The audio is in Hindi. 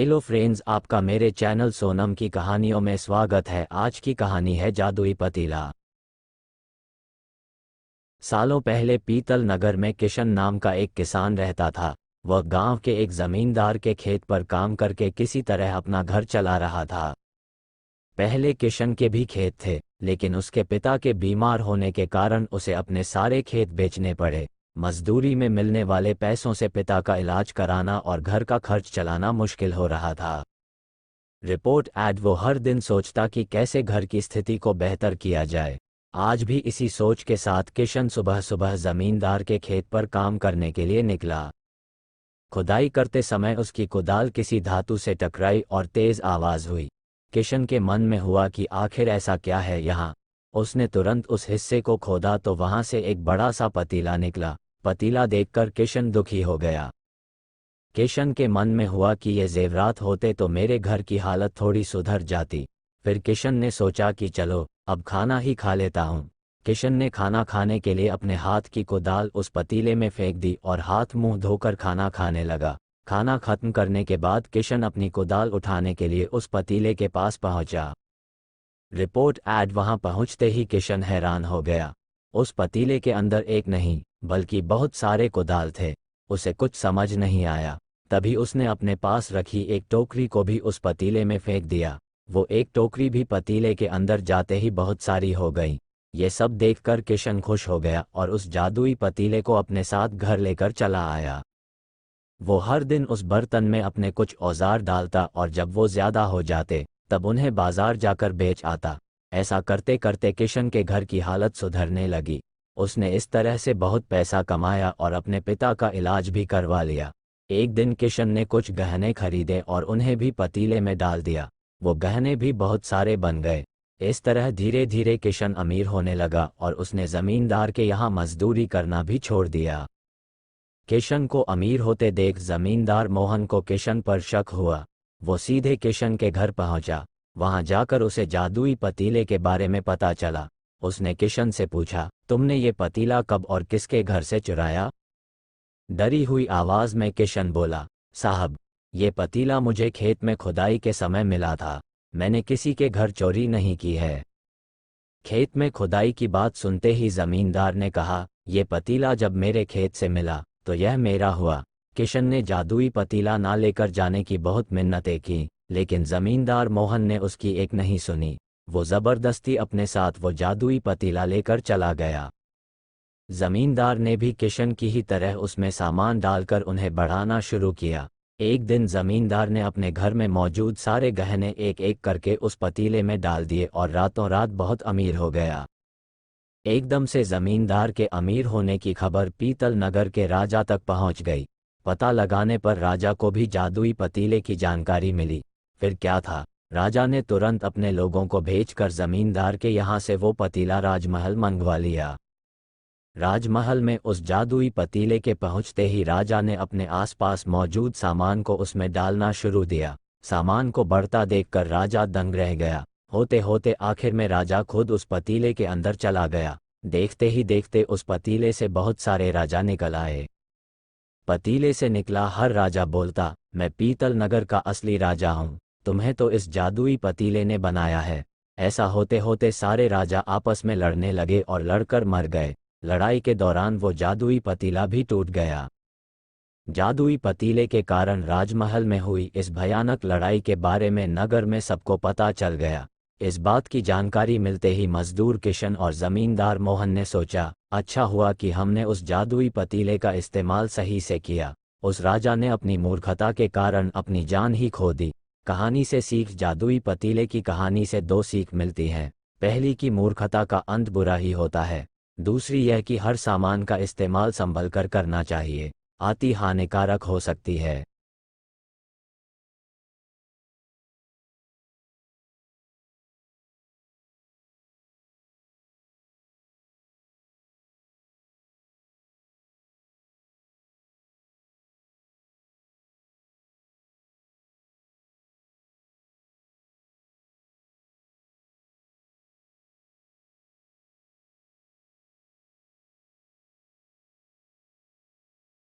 हेलो फ्रेंड्स, आपका मेरे चैनल सोनम की कहानियों में स्वागत है। आज की कहानी है जादुई पतीला। सालों पहले पीतल नगर में किशन नाम का एक किसान रहता था। वह गांव के एक जमींदार के खेत पर काम करके किसी तरह अपना घर चला रहा था। पहले किशन के भी खेत थे, लेकिन उसके पिता के बीमार होने के कारण उसे अपने सारे खेत बेचने पड़े। मजदूरी में मिलने वाले पैसों से पिता का इलाज कराना और घर का खर्च चलाना मुश्किल हो रहा था। रिपोर्ट ऐड वो हर दिन सोचता कि कैसे घर की स्थिति को बेहतर किया जाए। आज भी इसी सोच के साथ किशन सुबह सुबह जमींदार के खेत पर काम करने के लिए निकला। खुदाई करते समय उसकी कुदाल किसी धातु से टकराई और तेज आवाज हुई। किशन के मन में हुआ कि आखिर ऐसा क्या है यहाँ। उसने तुरंत उस हिस्से को खोदा तो वहां से एक बड़ा सा पतीला निकला। पतीला देखकर किशन दुखी हो गया। किशन के मन में हुआ कि ये जेवरात होते तो मेरे घर की हालत थोड़ी सुधर जाती। फिर किशन ने सोचा कि चलो अब खाना ही खा लेता हूँ। किशन ने खाना खाने के लिए अपने हाथ की कुदाल उस पतीले में फेंक दी और हाथ मुंह धोकर खाना खाने लगा। खाना खत्म करने के बाद किशन अपनी कुदाल उठाने के लिए उस पतीले के पास पहुंचा। रिपोर्ट ऐड वहां पहुंचते ही किशन हैरान हो गया। उस पतीले के अंदर एक नहीं बल्कि बहुत सारे कुदाल थे। उसे कुछ समझ नहीं आया। तभी उसने अपने पास रखी एक टोकरी को भी उस पतीले में फेंक दिया। वो एक टोकरी भी पतीले के अंदर जाते ही बहुत सारी हो गई। ये सब देखकर किशन खुश हो गया और उस जादुई पतीले को अपने साथ घर लेकर चला आया। वो हर दिन उस बर्तन में अपने कुछ औजार डालता और जब वो ज्यादा हो जाते तब उन्हें बाजार जाकर बेच आता। ऐसा करते करते किशन के घर की हालत सुधरने लगी। उसने इस तरह से बहुत पैसा कमाया और अपने पिता का इलाज भी करवा लिया। एक दिन किशन ने कुछ गहने खरीदे और उन्हें भी पतीले में डाल दिया। वो गहने भी बहुत सारे बन गए। इस तरह धीरे धीरे किशन अमीर होने लगा और उसने जमींदार के यहाँ मजदूरी करना भी छोड़ दिया। किशन को अमीर होते देख जमींदार मोहन को किशन पर शक हुआ। वो सीधे किशन के घर पहुंचा। वहां जाकर उसे जादुई पतीले के बारे में पता चला। उसने किशन से पूछा, तुमने ये पतीला कब और किसके घर से चुराया? डरी हुई आवाज में किशन बोला, साहब, ये पतीला मुझे खेत में खुदाई के समय मिला था। मैंने किसी के घर चोरी नहीं की है। खेत में खुदाई की बात सुनते ही जमींदार ने कहा, ये पतीला जब मेरे खेत से मिला तो यह मेरा हुआ। किशन ने जादुई पतीला ना लेकर जाने की बहुत मिन्नतें की, लेकिन जमींदार मोहन ने उसकी एक नहीं सुनी। वो जबरदस्ती अपने साथ वो जादुई पतीला लेकर चला गया। जमींदार ने भी किशन की ही तरह उसमें सामान डालकर उन्हें बढ़ाना शुरू किया। एक दिन जमींदार ने अपने घर में मौजूद सारे गहने एक एक करके उस पतीले में डाल दिए और रातों रात बहुत अमीर हो गया। एकदम से जमींदार के अमीर होने की खबर पीतल नगर के राजा तक पहुंच गई। पता लगाने पर राजा को भी जादुई पतीले की जानकारी मिली। फिर क्या था, राजा ने तुरंत अपने लोगों को भेजकर जमींदार के यहाँ से वो पतीला राजमहल मंगवा लिया। राजमहल में उस जादुई पतीले के पहुंचते ही राजा ने अपने आसपास मौजूद सामान को उसमें डालना शुरू दिया। सामान को बढ़ता देखकर राजा दंग रह गया। होते होते आखिर में राजा खुद उस पतीले के अंदर चला गया। देखते ही देखते उस पतीले से बहुत सारे राजा निकल आए। पतीले से निकला हर राजा बोलता, मैं पीतल नगर का असली राजा हूँ। तुम्हें तो इस जादुई पतीले ने बनाया है। ऐसा होते होते सारे राजा आपस में लड़ने लगे और लड़कर मर गए। लड़ाई के दौरान वो जादुई पतीला भी टूट गया। जादुई पतीले के कारण राजमहल में हुई इस भयानक लड़ाई के बारे में नगर में सबको पता चल गया। इस बात की जानकारी मिलते ही मजदूर किशन और जमींदार मोहन ने सोचा, अच्छा हुआ कि हमने उस जादुई पतीले का इस्तेमाल सही से किया। उस राजा ने अपनी मूर्खता के कारण अपनी जान ही खो दी। कहानी से सीख, जादुई पतीले की कहानी से दो सीख मिलती हैं। पहली कि मूर्खता का अंत बुरा ही होता है। दूसरी यह कि हर सामान का इस्तेमाल संभल कर करना चाहिए, आती हानिकारक हो सकती है।